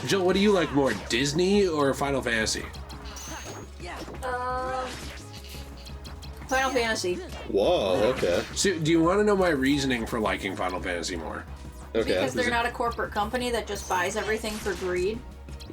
Jill, what do you like more, Disney or Final Fantasy? Final Fantasy. Whoa, okay. So, do you want to know my reasoning for liking Final Fantasy more? Okay. Because they're not a corporate company that just buys everything for greed.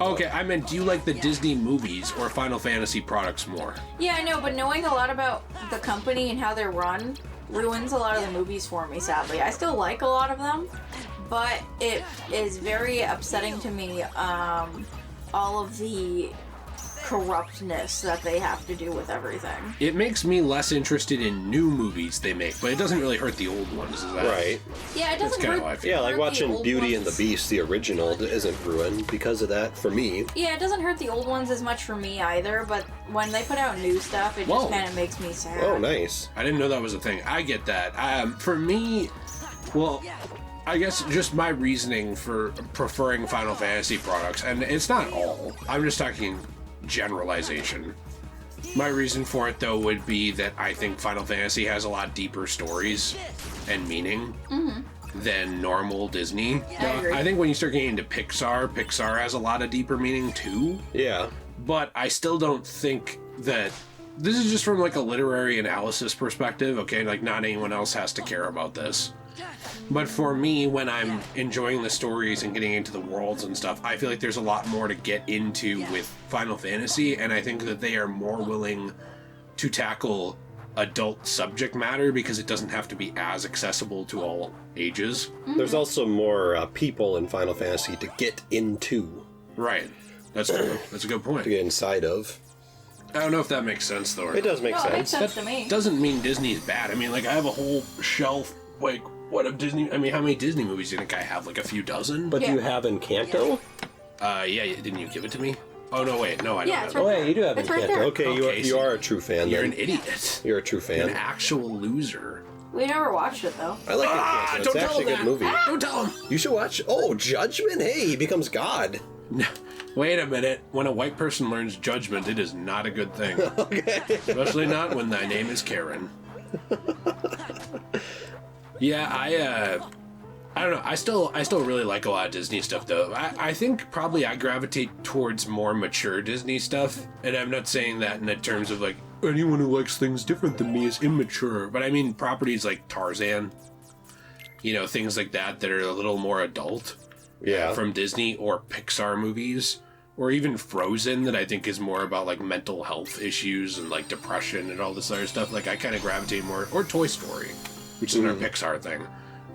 Okay, I meant, do you like the Disney movies or Final Fantasy products more? Yeah, I know, but knowing a lot about the company and how they're run ruins a lot of the movies for me, sadly. I still like a lot of them, but it is very upsetting to me, all of the corruptness that they have to do with everything. It makes me less interested in new movies they make, but it doesn't really hurt the old ones, is that? Right. Yeah, it doesn't kinda hurt. how I feel. Yeah, like hurt watching old Beauty and ones. the Beast, the original, isn't ruined because of that for me. Yeah, it doesn't hurt the old ones as much for me either, but when they put out new stuff, it Whoa. just kind of makes me sad. Oh, nice. I didn't know that was a thing. I get that. For me, well, I guess just my reasoning for preferring Final Fantasy products, and it's not all, I'm just talking generalization. My reason for it, though, would be that I think Final Fantasy has a lot deeper stories and meaning than normal Disney. I agree. I think when you start getting into Pixar has a lot of deeper meaning, too. Yeah. But I still don't think that... This is just from, like, a literary analysis perspective, okay? Like, not anyone else has to care about this. But for me, when I'm enjoying the stories and getting into the worlds and stuff, I feel like there's a lot more to get into with Final Fantasy, and I think that they are more willing to tackle adult subject matter because it doesn't have to be as accessible to all ages. There's also more people in Final Fantasy to get into. Right. That's true. That's a good point. To get inside of. I don't know if that makes sense, though. Or It does make No, it makes sense. sense to me. doesn't mean Disney's bad. I mean, like, I have a whole shelf, like, what of Disney... I mean, how many Disney movies do you think I have? Like, a few dozen? But Yeah. you have Encanto? Yeah, didn't you give it to me? Oh, no, wait. No, I don't Yeah, have it's it. right Oh, yeah, you do have It's Encanto. right there. Okay, Okay, you so are a true fan You're then. an idiot. You're a true An fan. actual loser. We never watched it though. I like Encanto. It's don't tell actually a him good movie. that. Don't tell him. You should watch... Oh, Judgment? Hey, he becomes God. Wait a minute. When a white person learns judgment, it is not a good thing. Okay. Especially not when thy name is Karen. Yeah, I don't know. I still really like a lot of Disney stuff, though. I think probably I gravitate towards more mature Disney stuff, and I'm not saying that in the terms of like anyone who likes things different than me is immature. But I mean properties like Tarzan, you know, things like that are a little more adult. Yeah. From Disney or Pixar movies, or even Frozen, that I think is more about like mental health issues and like depression and all this other stuff. Like I kind of gravitate more, or Toy Story, which is another Pixar thing.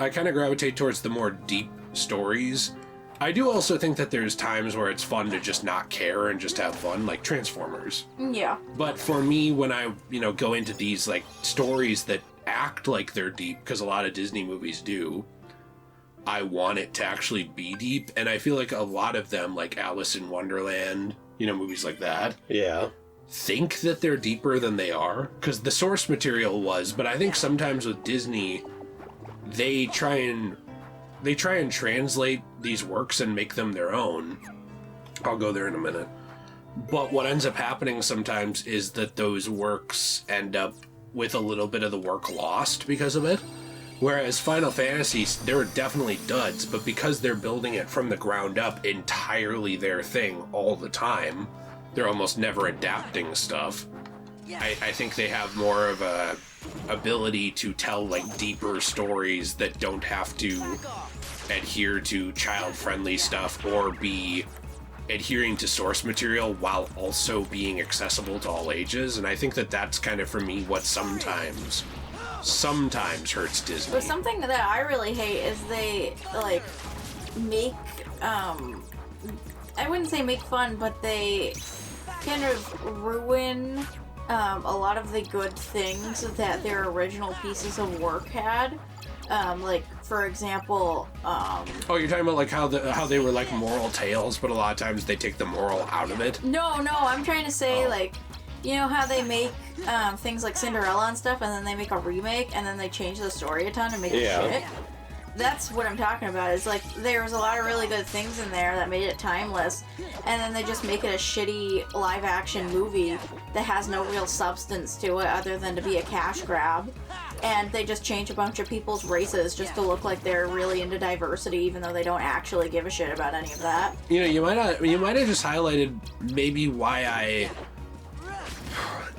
I kind of gravitate towards the more deep stories. I do also think that there's times where it's fun to just not care and just have fun, like Transformers. Yeah. But for me, when I, go into these like stories that act like they're deep, because a lot of Disney movies do, I want it to actually be deep, and I feel like a lot of them, like Alice in Wonderland, movies like that, Yeah. think that they're deeper than they are, because the source material was, but I think sometimes with Disney, they try and translate these works and make them their own. I'll go there in a minute. But what ends up happening sometimes is that those works end up with a little bit of the work lost because of it. Whereas Final Fantasy, there are definitely duds, but because they're building it from the ground up, entirely their thing all the time, they're almost never adapting stuff. I think they have more of a ability to tell like deeper stories that don't have to adhere to child-friendly stuff or be adhering to source material while also being accessible to all ages. And I think that that's kind of, for me, what sometimes hurts Disney. But something that I really hate is they like make I wouldn't say make fun, but they kind of ruin a lot of the good things that their original pieces of work had. Like, for example, Oh, you're talking about like how they were like moral tales, but a lot of times they take the moral out of it? No, I'm trying to say, like, you know how they make things like Cinderella and stuff, and then they make a remake, and then they change the story a ton and make it shit? that's what I'm talking about. Is like there was a lot of really good things in there that made it timeless, and then they just make it a shitty live action movie that has no real substance to it other than to be a cash grab. And they just change a bunch of people's races just to look like they're really into diversity, even though they don't actually give a shit about any of that. You know, you might have just highlighted maybe why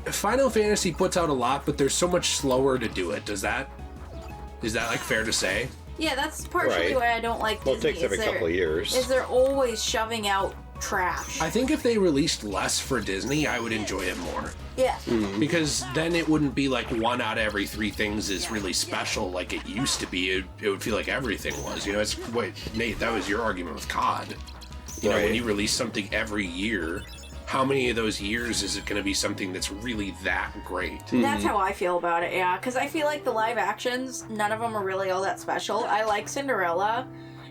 Final Fantasy puts out a lot, but they're so much slower to do it. Is that like fair to say? Yeah, that's partially why I don't like Disney. Well, it takes every couple of years. Is they're always shoving out trash. I think if they released less for Disney, I would enjoy it more. Yeah. Because then it wouldn't be like 1 out of every 3 things is really special like it used to be. It would feel like everything was. You know, Nate, that was your argument with COD. You know, when you release something every year, how many of those years is it going to be something that's really that great? That's how I feel about it, yeah. Because I feel like the live actions, none of them are really all that special. I like Cinderella,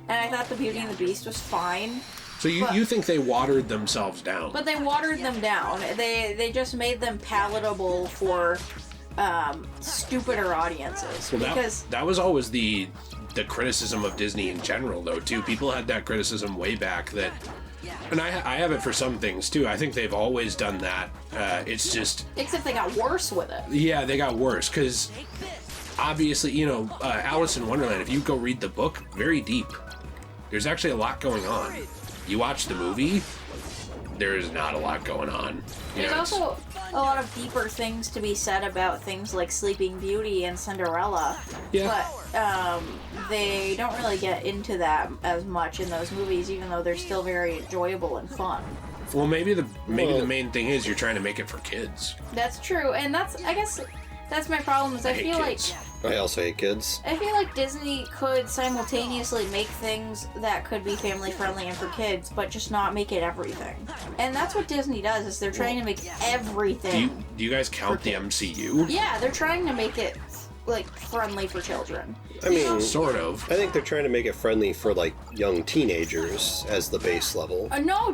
and I thought the Beauty and the Beast was fine. So you think they watered themselves down? But they watered them down. They just made them palatable for stupider audiences. Well, because that was always the criticism of Disney in general, though, too. People had that criticism way back that... And I have it for some things, too. I think they've always done that. It's just... Except they got worse with it. Yeah, they got worse, because obviously, you know, Alice in Wonderland, if you go read the book, very deep. There's actually a lot going on. You watch the movie, there is not a lot going on. There's also a lot of deeper things to be said about things like Sleeping Beauty and Cinderella. Yeah. But they don't really get into that as much in those movies, even though they're still very enjoyable and fun. Well, maybe the main thing is you're trying to make it for kids. That's true, and I guess that's my problem. Is I feel kids. I also hate kids. I feel like Disney could simultaneously make things that could be family friendly and for kids, but just not make it everything. And that's what Disney does, is they're trying to make everything. Do you guys count the MCU? Yeah, they're trying to make it like friendly for children. I mean, sort of. I think they're trying to make it friendly for like young teenagers as the base level. No,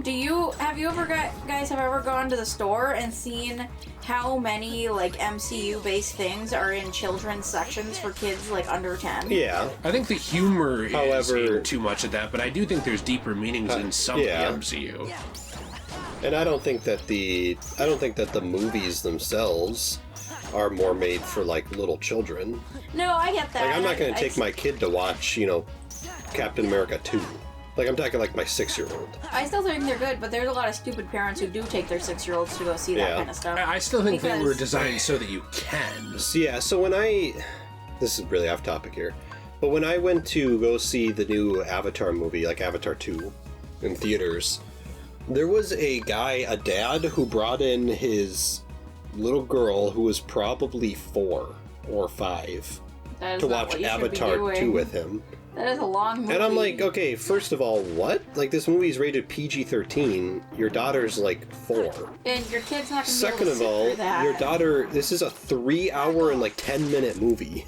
have you ever guys have ever gone to the store and seen how many like MCU based things are in children's sections for kids like under 10? Yeah. I think the humor is aimed too much at that, but I do think there's deeper meanings in some of the MCU. And I don't think that the movies themselves are more made for like little children. No, I get that. Like I'm not going to take my kid to watch, you know, Captain America 2. Like I'm talking like my 6-year-old. I still think they're good, but there's a lot of stupid parents who do take their 6-year-olds to go see that kind of stuff. I still think they were designed so that you can. Yeah, so when this is really off topic here, but when I went to go see the new Avatar movie, like Avatar 2, in theaters, there was a dad who brought in his little girl who was probably 4 or 5 to watch Avatar 2 with him. That is a long movie. And I'm like, okay, first of all, what? Like, this movie's rated PG-13. Your daughter's like 4. And your kid's not going to be able Second to of sit all, through that. your daughter, this is a 3-hour and like 10-minute movie.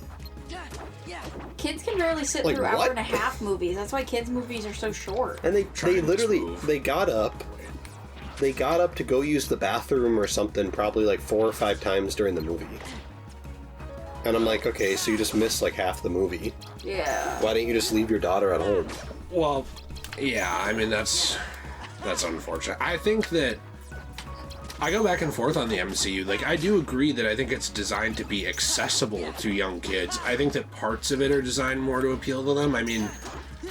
Kids can barely sit Like, through what? hour and a half movies. That's why kids' movies are so short. And they literally, they got up to go use the bathroom or something probably like 4 or 5 times during the movie. And I'm like, okay, so you just missed like half the movie. Yeah. Why didn't you just leave your daughter at home? Well, yeah, I mean, that's unfortunate. I think that I go back and forth on the MCU. Like, I do agree that I think it's designed to be accessible to young kids. I think that parts of it are designed more to appeal to them. I mean,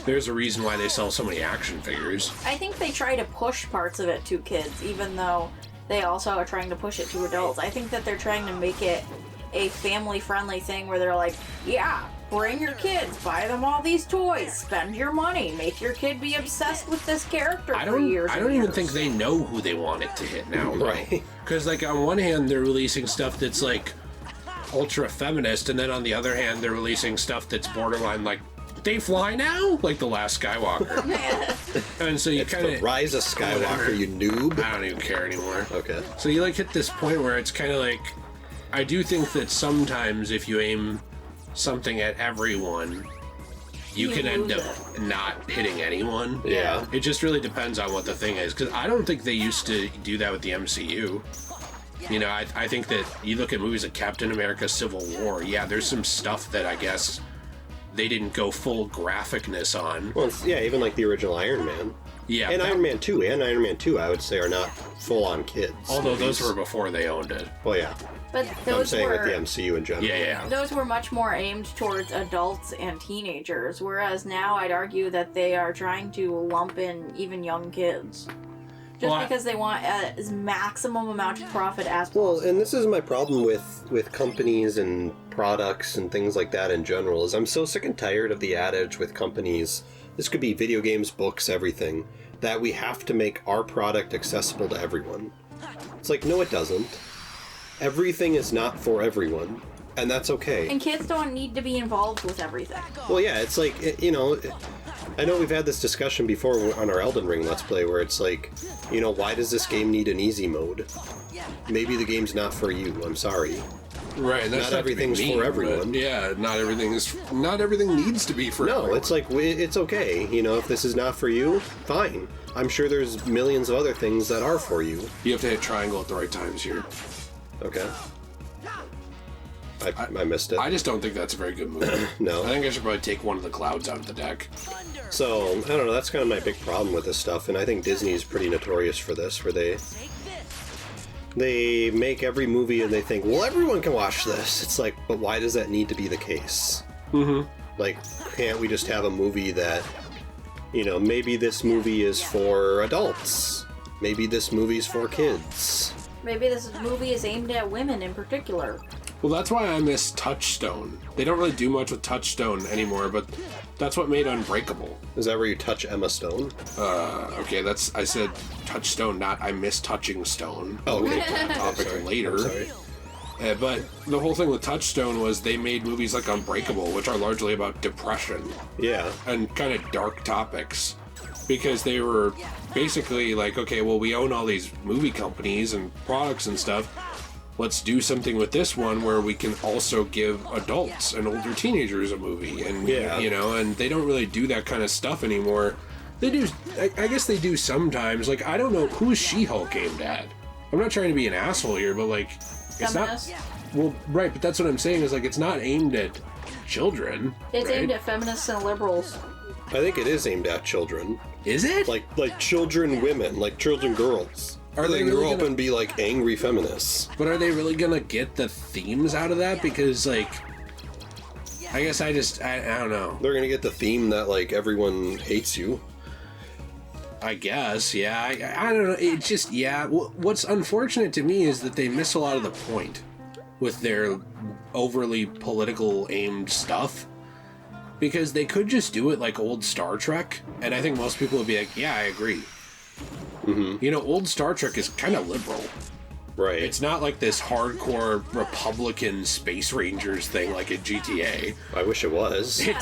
there's a reason why they sell so many action figures. I think they try to push parts of it to kids, even though they also are trying to push it to adults. I think that they're trying to make it a family-friendly thing where they're like, yeah, bring your kids, buy them all these toys, spend your money, make your kid be obsessed with this character for years. I don't even think they know who they want it to hit now, right? Because, like, on one hand, they're releasing stuff that's, like, ultra-feminist, and then on the other hand, they're releasing stuff that's borderline, like, they fly now? Like The Last Skywalker. And so you kind of... Rise of Skywalker, you noob. I don't even care anymore. Okay. So you, like, hit this point where it's kind of like... I do think that sometimes if you aim something at everyone, you can end up not hitting anyone. Yeah. It just really depends on what the thing is. Because I don't think they used to do that with the MCU. You know, I think that you look at movies like Captain America Civil War, yeah, there's some stuff that I guess they didn't go full graphicness on. Well, even like the original Iron Man. Yeah. And Iron Man 2 I would say, are not full-on kids. Although those were before they owned it. Well, yeah. But I'm those saying were with the MCU in general. Yeah. those were much more aimed towards adults and teenagers, whereas now I'd argue that they are trying to lump in even young kids. Just because they want as maximum amount of profit as possible. Well, and this is my problem with companies and products and things like that in general, is I'm so sick and tired of the adage with companies, this could be video games, books, everything, that we have to make our product accessible to everyone. It's like, no, it doesn't. Everything is not for everyone, and that's okay. And kids don't need to be involved with everything. Well, yeah, it's like, you know, I know we've had this discussion before on our Elden Ring Let's Play, where it's like, you know, why does this game need an easy mode? Maybe the game's not for you, I'm sorry. Right, and that's not everything's for everyone. Yeah, not everything needs to be for everyone. No, it's like, it's okay. You know, if this is not for you, fine. I'm sure there's millions of other things that are for you. You have to hit triangle at the right times here. Okay. I missed it. I just don't think that's a very good move. No. I think I should probably take one of the clouds out of the deck. So, I don't know, that's kind of my big problem with this stuff, and I think Disney's pretty notorious for this, where they make every movie and they think, well, everyone can watch this. It's like, but why does that need to be the case? Mm-hmm. Like, can't we just have a movie that, you know, maybe this movie is for adults. Maybe this movie's for kids. Maybe this movie is aimed at women in particular. Well, that's why I miss Touchstone. They don't really do much with Touchstone anymore, but that's what made Unbreakable. Is that where you touch Emma Stone? Okay, I said Touchstone, not I miss touching stone. Oh, We'll okay. get to that topic Sorry. later. I'm sorry. But the whole thing with Touchstone was they made movies like Unbreakable, which are largely about depression Yeah. and kind of dark topics. Because they were basically like, okay, well, we own all these movie companies and products and stuff. Let's do something with this one where we can also give adults and older teenagers a movie. And, Yeah. you know, and they don't really do that kind of stuff anymore. They do, I guess they do sometimes. Like, I don't know, who is She-Hulk aimed at? I'm not trying to be an asshole here, but, like, it's Feminist? not... Well, right, but that's what I'm saying is, like, it's not aimed at children. It's right? aimed at feminists and liberals. I think it is aimed at children. Is it? Like children women, like children girls. Are they They really grow up gonna- and be like angry feminists. But are they really gonna get the themes out of that? Because, like, I guess I don't know. They're gonna get the theme that like everyone hates you. I guess, yeah. I don't know. It's just, yeah. What's unfortunate to me is that they miss a lot of the point with their overly political aimed stuff. Because they could just do it like old Star Trek, and I think most people would be like, yeah, I agree. Mm-hmm. You know, old Star Trek is kind of liberal. Right. It's not like this hardcore Republican Space Rangers thing like at GTA. I wish it was. Yeah,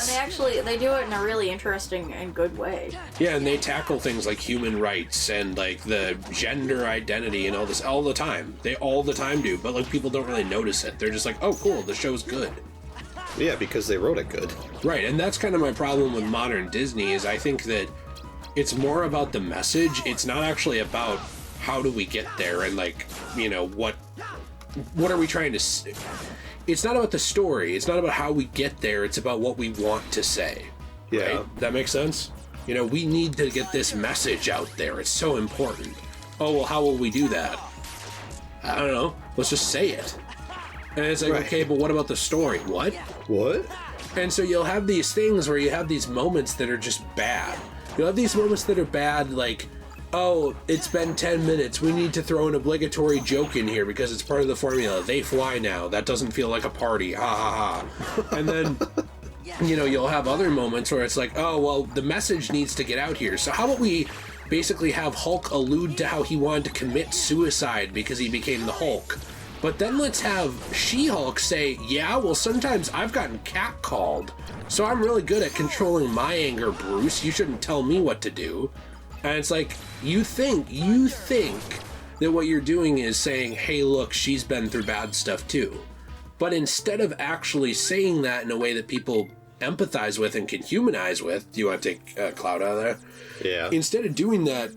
they do it in a really interesting and good way. Yeah, and they tackle things like human rights and like the gender identity and all this all the time. They all the time do, but like people don't really notice it. They're just like, oh, cool, the show's good. Yeah, because they wrote it good. Right, and that's kind of my problem with modern Disney is I think that it's more about the message. It's not actually about how do we get there and like, you know, what are we trying to it's not about the story. It's not about how we get there. It's about what we want to say. Yeah. Right? That makes sense? You know, we need to get this message out there. It's so important. Oh, well, how will we do that? I don't know. Let's just say it. And it's like, Right. okay, but what about the story? What? What? And so you'll have these things where you have these moments that are just bad. You'll have these moments that are bad, like, oh, it's been 10 minutes. We need to throw an obligatory joke in here because it's part of the formula. They fly now. That doesn't feel like a party. Ha ha ha. And then, you know, you'll have other moments where it's like, oh, well, the message needs to get out here. So how about we basically have Hulk allude to how he wanted to commit suicide because he became the Hulk? But then let's have She-Hulk say, yeah, well, sometimes I've gotten catcalled, so I'm really good at controlling my anger, Bruce. You shouldn't tell me what to do. And it's like, you think that what you're doing is saying, hey, look, she's been through bad stuff too. But instead of actually saying that in a way that people empathize with and can humanize with, do you want to take Cloud out of there? Yeah. Instead of doing that,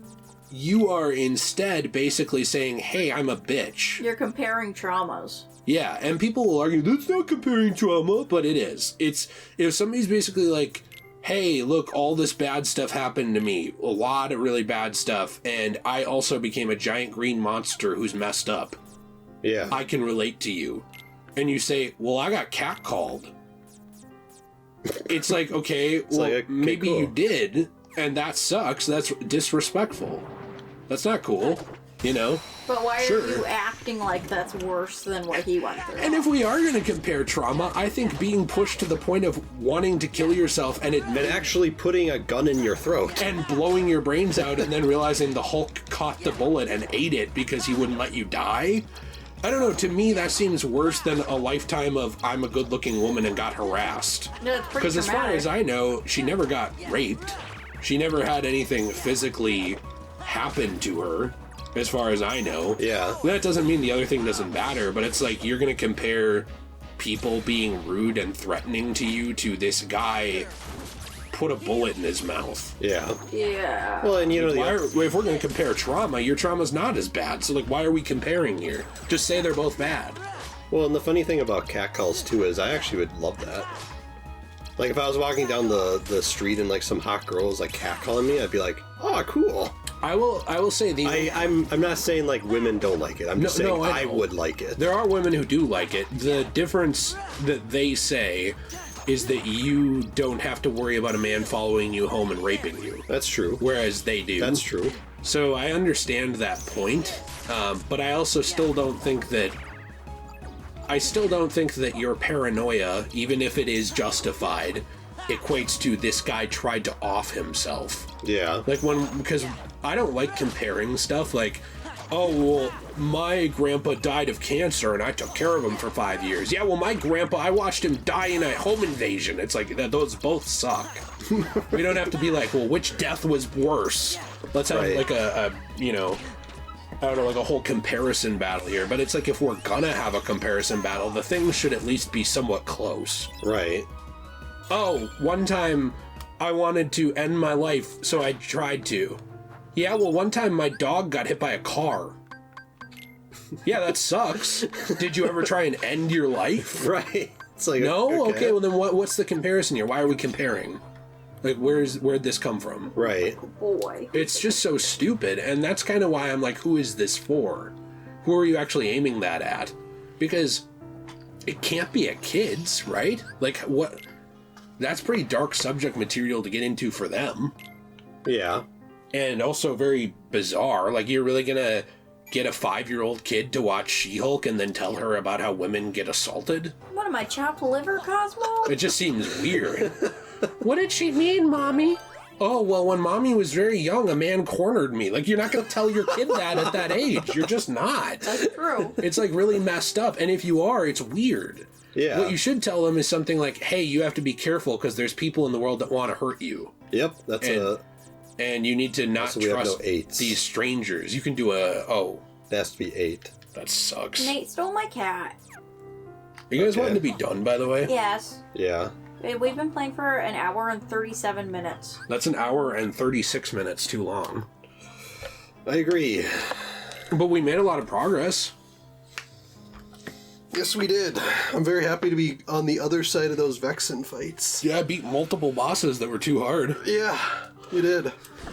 you are instead basically saying, hey, I'm a bitch. You're comparing traumas. Yeah, and people will argue, that's not comparing trauma, but it is. It's, if somebody's basically like, hey, look, all this bad stuff happened to me, a lot of really bad stuff, and I also became a giant green monster who's messed up. Yeah. I can relate to you. And you say, well, I got catcalled. It's like, okay, well, like, okay, maybe cool. you did, and that sucks. That's disrespectful. That's not cool, you know? But why Sure. are you acting like that's worse than what he went through? And if we are going to compare trauma, I think being pushed to the point of wanting to kill yourself and And actually putting a gun in your throat. and blowing your brains out and then realizing the Hulk caught the bullet and ate it because he wouldn't let you die. I don't know, to me that seems worse than a lifetime of I'm a good-looking woman and got harassed. No, it's pretty Because as far traumatic. as I know, she never got raped. She never had anything physically happen to her, as far as I know. Yeah. That doesn't mean the other thing doesn't matter, but it's like you're going to compare people being rude and threatening to you to this guy put a bullet in his mouth. Yeah. Yeah. Well, and you know, If we're going to compare trauma, your trauma's not as bad. So, like, why are we comparing here? Just say they're both bad. well, and the funny thing about catcalls too is I actually would love that. Like if I was walking down the street and like some hot girl was like catcalling me, I'd be like, oh, cool. I will say I'm not saying like women don't like it. I'm just saying I know. would like it. There are women who do like it. The difference that they say is that you don't have to worry about a man following you home and raping you, That's true. whereas they do. That's true. So I understand that point, but I also still don't think that. I still don't think that your paranoia, even if it is justified, equates to this guy tried to off himself. Yeah. Like because I don't like comparing stuff like, oh, well, my grandpa died of cancer and I took care of him for 5 years. Yeah, well, my grandpa, I watched him die in a home invasion. It's like, those both suck. We don't have to be like, well, which death was worse? Let's have Right. like a I don't know, like a whole comparison battle here. But it's like, if we're gonna have a comparison battle, the things should at least be somewhat close. Right. Oh, one time I wanted to end my life, so I tried to. Yeah, well, one time my dog got hit by a car. Yeah, that sucks. Did you ever try and end your life? Right. It's like No? Okay, well then what's the comparison here? Why are we comparing? Like, where'd this come from? Right. Boy. It's just so stupid, and that's kind of why I'm like, who is this for? Who are you actually aiming that at? Because it can't be at kids, right? Like, what? That's pretty dark subject material to get into for them. Yeah. And also very bizarre. Like, you're really gonna get a 5-year-old kid to watch She-Hulk and then tell her about how women get assaulted? What am I, chopped liver, Cosmo? It just seems weird. What did she mean, Mommy? Oh, well, when Mommy was very young, a man cornered me. Like, you're not gonna tell your kid that at that age. You're just not. That's true. It's, like, really messed up. And if you are, it's weird. Yeah. What you should tell them is something like, hey, you have to be careful because there's people in the world that want to hurt you. Yep. That's And you need to not So we have trust no 8s. these strangers. You can do it has to be 8. that sucks. Nate stole my cat. Are you guys Okay. wanting to be done, by the way? Yes. Yeah. We've been playing for an hour and 37 minutes. That's an hour and 36 minutes too long. I agree. But we made a lot of progress. Yes, we did. I'm very happy to be on the other side of those Vexen fights. Yeah, I beat multiple bosses that were too hard. Yeah, you did.